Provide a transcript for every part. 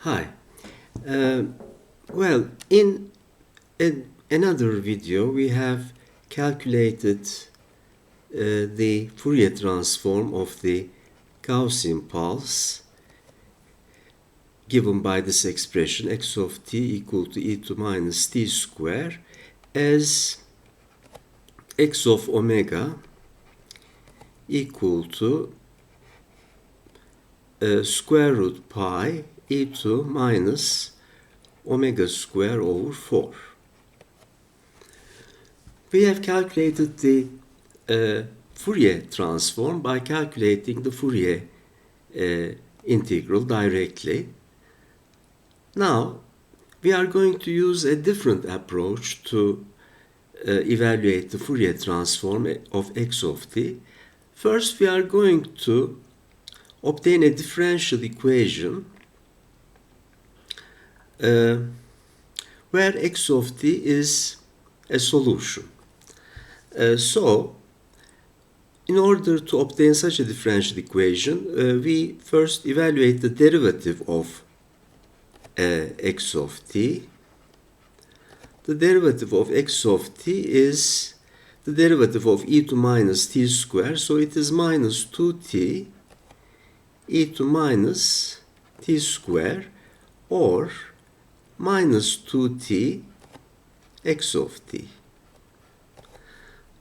Hi. Uh, in another video, we have calculated the Fourier transform of the Gaussian pulse given by this expression x of t equal to e to minus t square as x of omega equal to square root pi e to minus omega square over 4. We have calculated the Fourier transform by calculating the Fourier integral directly. Now, we are going to use a different approach to evaluate the Fourier transform of x of t. First, we are going to obtain a differential equation where x of t is a solution. So, in order to obtain such a differential equation, we first evaluate the derivative of x of t. The derivative of x of t is the derivative of e to minus t square, so it is minus 2t e to minus t square, or minus 2t x of t.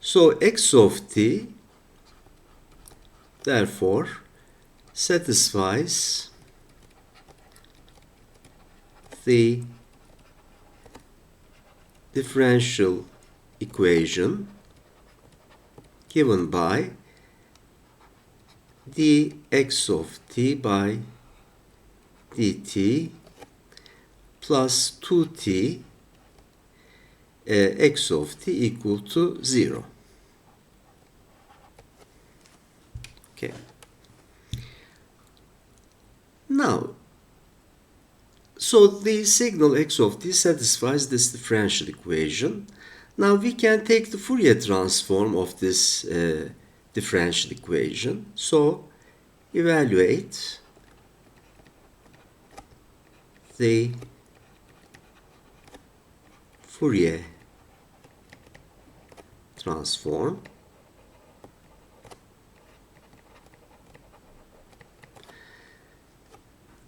So x of t therefore satisfies the differential equation given by dx of t by dt plus 2t x of t equal to 0. Okay. Now, so the signal x of t satisfies this differential equation. Now we can take the Fourier transform of this differential equation. So evaluate the Fourier transform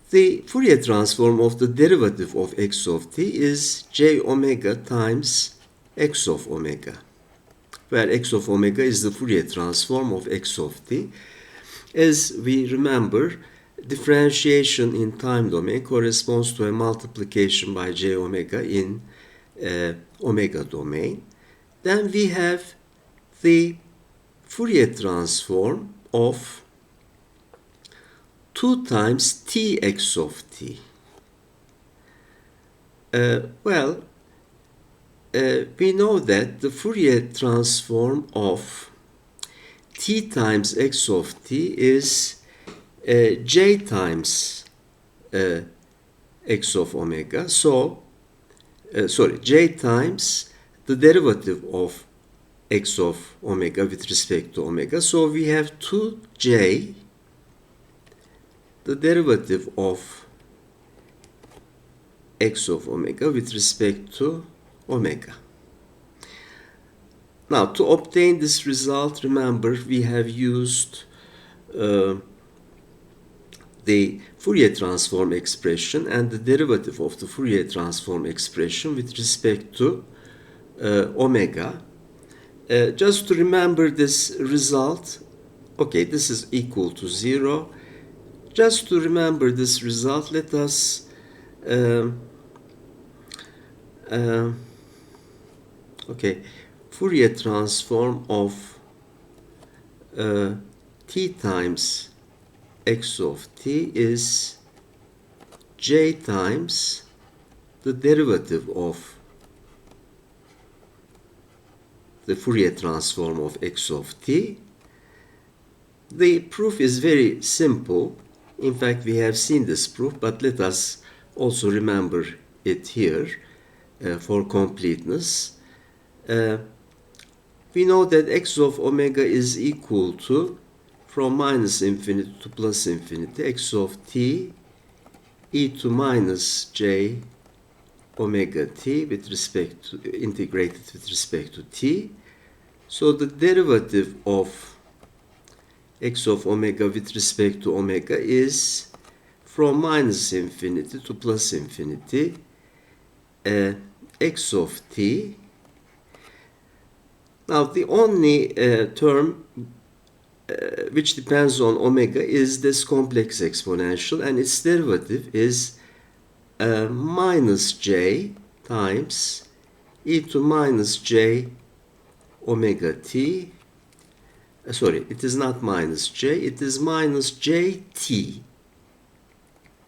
The Fourier transform of the derivative of x of t is j omega times x of omega, where x of omega is the Fourier transform of x of t. As we remember, differentiation in time domain corresponds to a multiplication by j omega in omega domain. Then we have the Fourier transform of 2 times tx of t. We know that the Fourier transform of t times x of t is j times x of omega. So, j times the derivative of x of omega with respect to omega. So we have 2j, the derivative of x of omega with respect to omega. Now, to obtain this result, remember we have used the Fourier transform expression and the derivative of the Fourier transform expression with respect to omega. Just to remember this result, okay, this is equal to 0. Just to remember this result, let us Fourier transform of t times x of t is j times the derivative of the Fourier transform of x of t. The proof is very simple. In fact, we have seen this proof, but let us also remember it here for completeness. We know that x of omega is equal to, from minus infinity to plus infinity, x of t e to minus j omega t with respect to, integrated with respect to t. So the derivative of x of omega with respect to omega is from minus infinity to plus infinity x of t. Now the only term which depends on omega is this complex exponential, and its derivative is minus j times e to minus j omega t. Sorry, it is not minus j, it is minus jt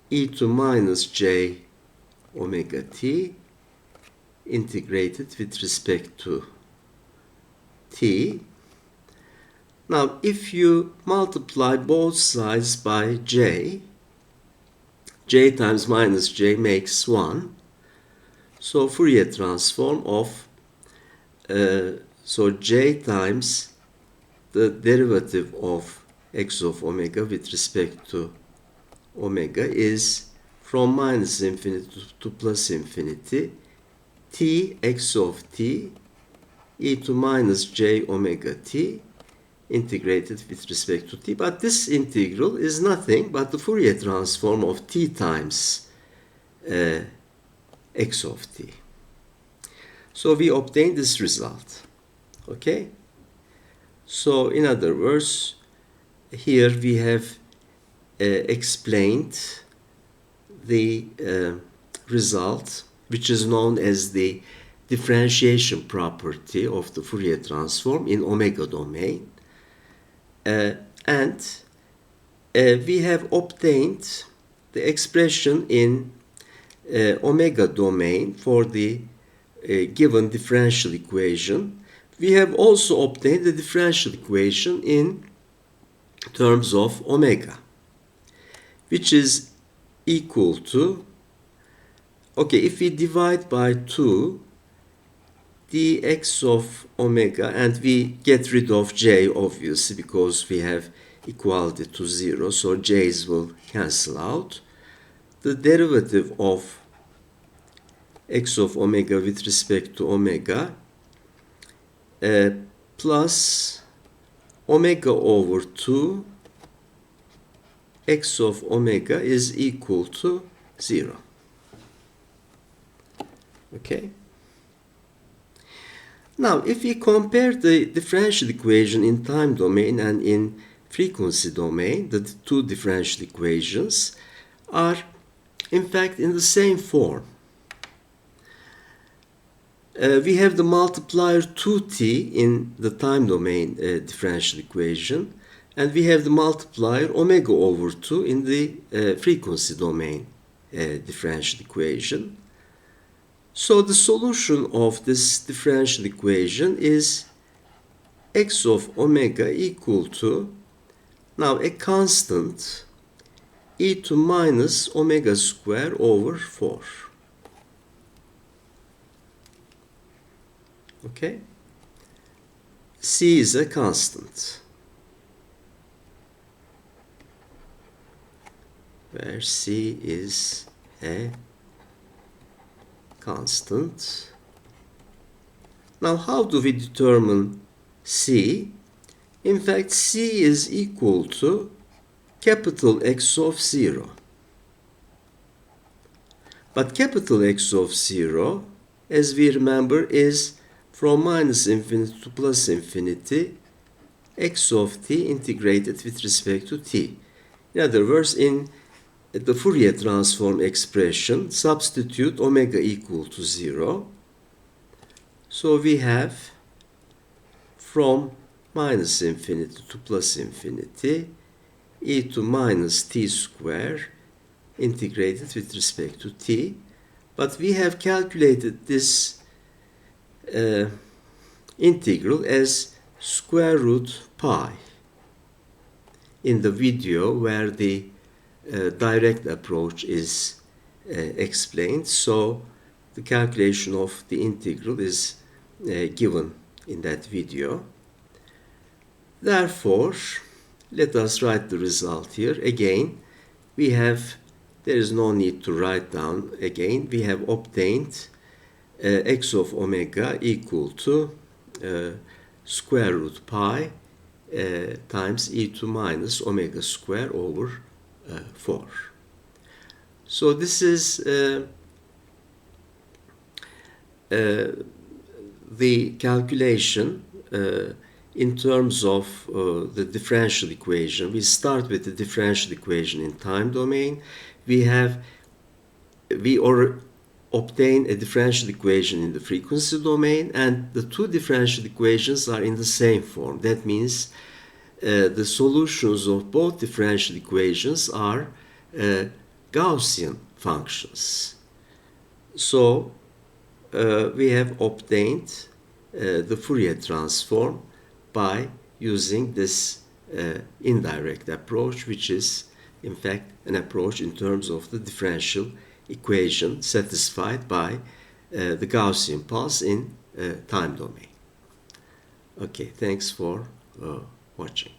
e to minus j omega t integrated with respect to t. Now, if you multiply both sides by j times minus j makes 1. So Fourier transform of, so j times the derivative of x of omega with respect to omega is from minus infinity to plus infinity t x of t e to minus j omega t integrated with respect to t. But this integral is nothing but the Fourier transform of t times x of t. So we obtain this result. Okay? So in other words, here we have explained the result, which is known as the differentiation property of the Fourier transform in omega domain. And we have obtained the expression in omega domain for the given differential equation. We have also obtained the differential equation in terms of omega, which is equal to, okay, if we divide by 2, dx of omega, and we get rid of j obviously because we have equality to 0, so j's will cancel out. The derivative of x of omega with respect to omega plus omega over 2 x of omega is equal to 0. Okay? Now, if we compare the differential equation in time domain and in frequency domain, the two differential equations are in fact in the same form. We have the multiplier 2t in the time domain differential equation, and we have the multiplier omega over 2 in the frequency domain differential equation. So the solution of this differential equation is x of omega equal to, now a constant, e to minus omega square over 4. Okay? C is a constant, where C is a constant. Now, how do we determine C? In fact, C is equal to capital X of 0. But capital X of 0, as we remember, is from minus infinity to plus infinity x of t integrated with respect to t. In other words, in the Fourier transform expression, substitute omega equal to 0. So we have from minus infinity to plus infinity e to minus t square integrated with respect to t. But we have calculated this integral as square root pi in the video where the direct approach is explained. So the calculation of the integral is given in that video. Therefore, let us write the result here. Again, we have there is no need to write down again. We have obtained x of omega equal to square root pi times e to minus omega square over 4. So this is the calculation in terms of the differential equation. We start with the differential equation in time domain. We obtain a differential equation in the frequency domain, and the two differential equations are in the same form. That means the solutions of both differential equations are Gaussian functions. So we have obtained the Fourier transform by using this indirect approach, which is in fact an approach in terms of the differential equation satisfied by the Gaussian pulse in time domain. Okay, thanks for watching.